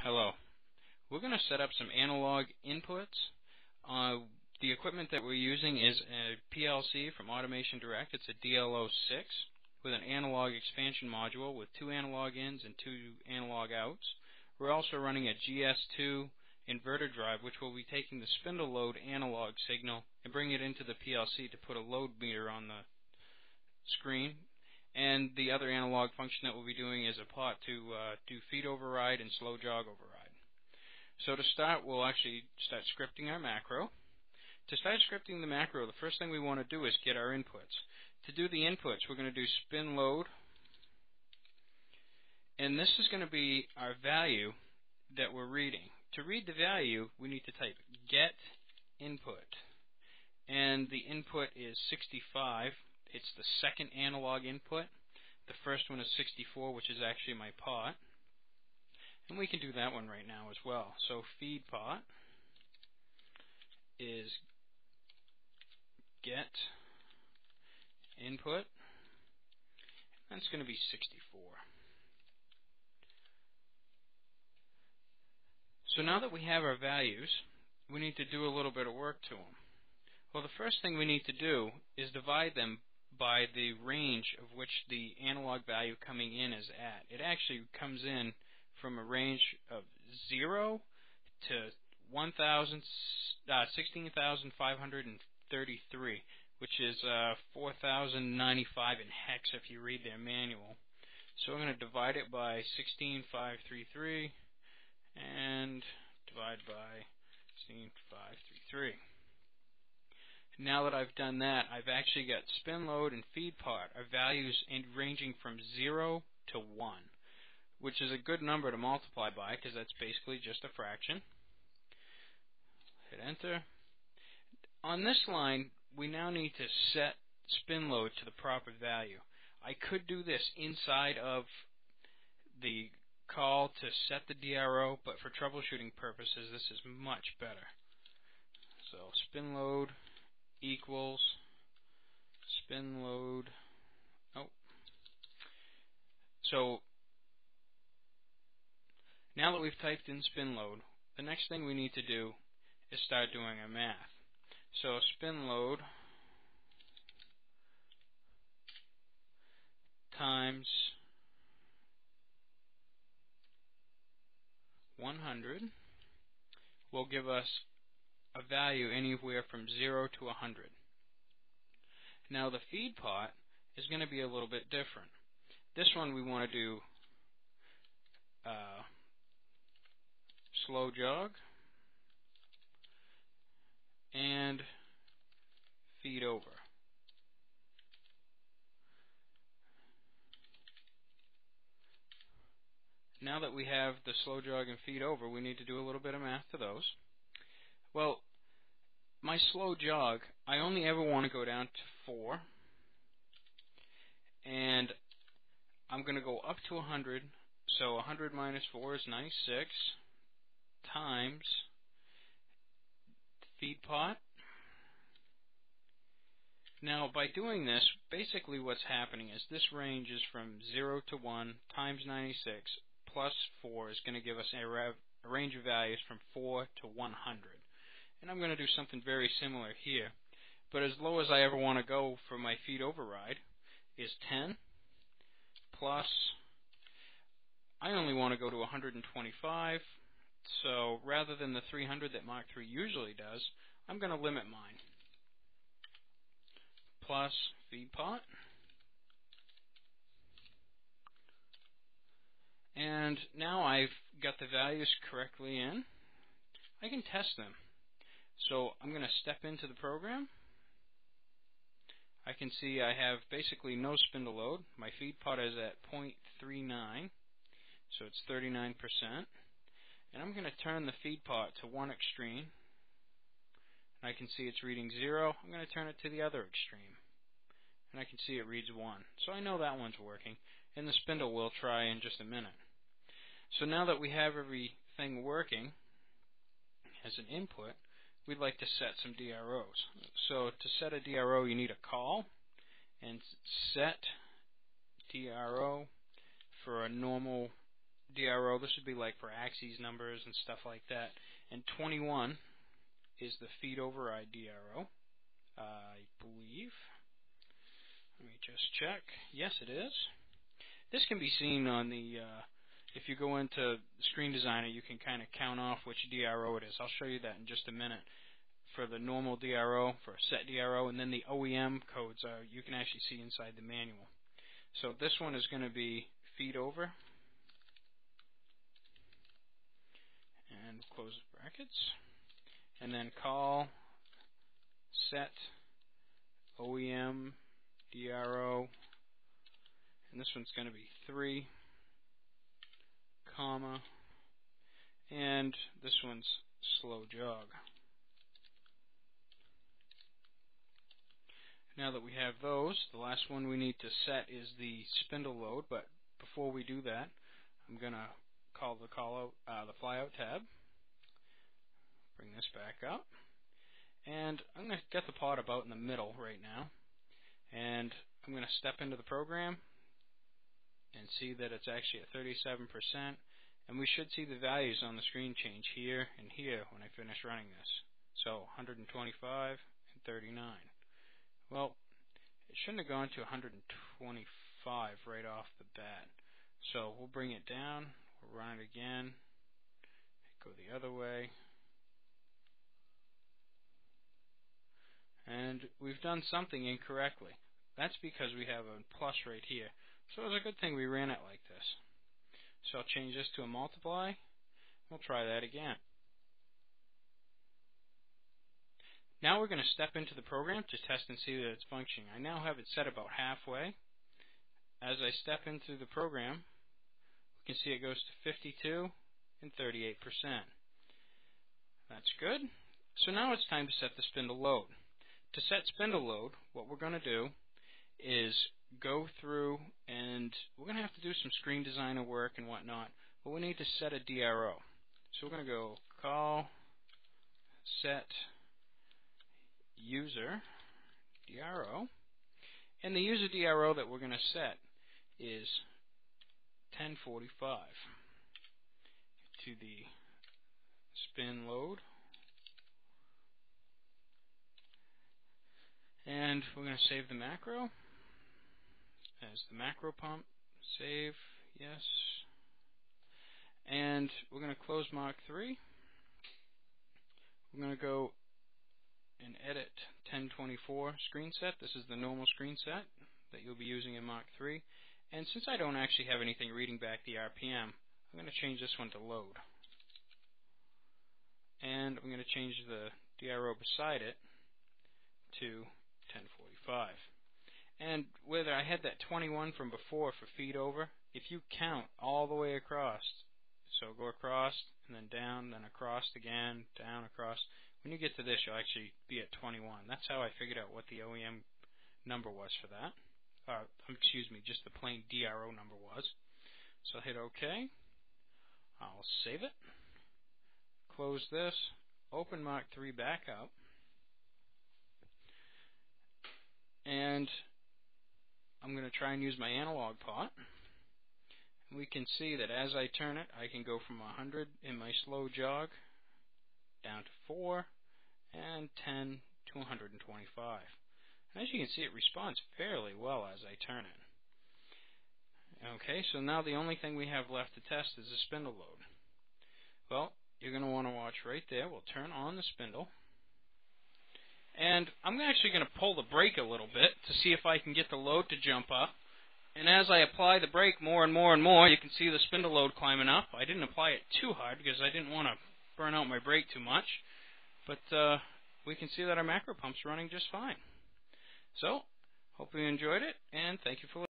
Hello. We're going to set up some analog inputs. The equipment that we're using is a PLC from Automation Direct. It's a DL06 with an analog expansion module with 2 analog ins and 2 analog outs. We're also running a GS2 inverter drive, which will be taking the spindle load analog signal and bring it into the PLC to put a load meter on the screen. And the other analog function that we'll be doing is a pot to do feed override and slow jog override. So to start, we'll actually start scripting our macro. To start scripting the macro, the first thing we want to do is get our inputs. To do the inputs, we're going to do spin load. And this is going to be our value that we're reading. To read the value, we need to type get input. And the input is 65. It's the second analog input. The first one is 64, which is actually my pot. And we can do that one right now as well. So feed pot is get input. That's going to be 64. So now that we have our values, we need to do a little bit of work to them. Well, the first thing we need to do is divide them by the range of which the analog value coming in is at. It actually comes in from a range of 0 to 16,533, which is 4,095 in hex if you read their manual. So I'm going to divide it by 16,533 and divide by 16,533. Now that I've done that, I've actually got spin load and feed pot, our values ranging from 0 to 1, which is a good number to multiply by because that's basically just a fraction. Hit enter. On this line, we now need to set spin load to the proper value. I could do this inside of the call to set the DRO, but for troubleshooting purposes, this is much better. So spin load equals spin load. So now that we've typed in spin load, the next thing we need to do is start doing our math. So spin load times 100 will give us a value anywhere from 0 to 100. Now the feed pot is going to be a little bit different. This one we want to do slow jog and feed over. Now that we have the slow jog and feed over, we need to do a little bit of math to those. Well, my slow jog, I only ever want to go down to 4, and I'm going to go up to 100, so 100 minus 4 is 96, times feed pot. Now, by doing this, basically what's happening is this range is from 0 to 1 times 96 plus 4 is going to give us a range of values from 4 to 100. And I'm going to do something very similar here. But as low as I ever want to go for my feed override is 10 plus, I only want to go to 125. So rather than the 300 that Mach 3 usually does, I'm going to limit mine. Plus feed pot. And now I've got the values correctly in. I can test them. So I'm going to step into the program. I can see I have basically no spindle load. My feed pot is at 0.39, so it's 39%. And I'm going to turn the feed pot to one extreme. And I can see it's reading 0. I'm going to turn it to the other extreme. And I can see it reads 1. So I know that one's working. And the spindle will try in just a minute. So now that we have everything working as an input, we'd like to set some DROs. So to set a DRO, you need a call, and set DRO for a normal DRO. This would be like for axes numbers and stuff like that. And 21 is the feed override DRO, I believe. Let me just check. Yes, it is. This can be seen on the, if you go into Screen Designer, you can kind of count off which DRO it is. I'll show you that in just a minute. For the normal DRO, for a set DRO, and then the OEM codes, you can actually see inside the manual. So this one is going to be feed over, and close the brackets, and then call set OEM DRO, and this one's going to be 3, comma, and this one's slow jog. Now that we have those, the last one we need to set is the spindle load, but before we do that, I'm going to call the flyout tab, bring this back up, and I'm going to get the pod about in the middle right now, and I'm going to step into the program and see that it's actually at 37%, and we should see the values on the screen change here and here when I finish running this. So 125 and 39. Well, it shouldn't have gone to 125 right off the bat. So we'll bring it down, we'll run it again, go the other way, and we've done something incorrectly. That's because we have a plus right here. So it was a good thing we ran it like this. So I'll change this to a multiply. We'll try that again. Now we're going to step into the program to test and see that it's functioning. I now have it set about halfway. As I step into the program, we can see it goes to 52 and 38%. That's good. So now it's time to set the spindle load. To set spindle load, what we're going to do is go through, and we're going to have to do some Screen Designer work and whatnot, but we need to set a DRO. So we're going to go call set user DRO, and the user DRO that we're going to set is 1045 to the spin load, and we're going to save the macro as the macro pump. Save, yes, and we're going to close Mach 3. We're going to go and edit 1024 screen set. This is the normal screen set that you'll be using in Mach 3. And since I don't actually have anything reading back the RPM, I'm going to change this one to load. And I'm going to change the DRO beside it to 1045. And whether I had that 21 from before for feed over, if you count all the way across, so go across and then down, then across again, down, across, when you get to this, you'll actually be at 21. That's how I figured out what the OEM number was for that. Excuse me, just the plain DRO number was. So hit OK. I'll save it. Close this. Open Mach 3 back up. And I'm going to try and use my analog pot. We can see that as I turn it, I can go from 100 in my slow jog down to 4, and 10 to 125. And as you can see, it responds fairly well as I turn it. Okay, so now the only thing we have left to test is the spindle load. Well, you're going to want to watch right there. We'll turn on the spindle. And I'm actually going to pull the brake a little bit to see if I can get the load to jump up. And as I apply the brake more and more and more, you can see the spindle load climbing up. I didn't apply it too hard because I didn't want to burn out my brake too much. But we can see that our macro pump's running just fine. So, hope you enjoyed it, and thank you for listening.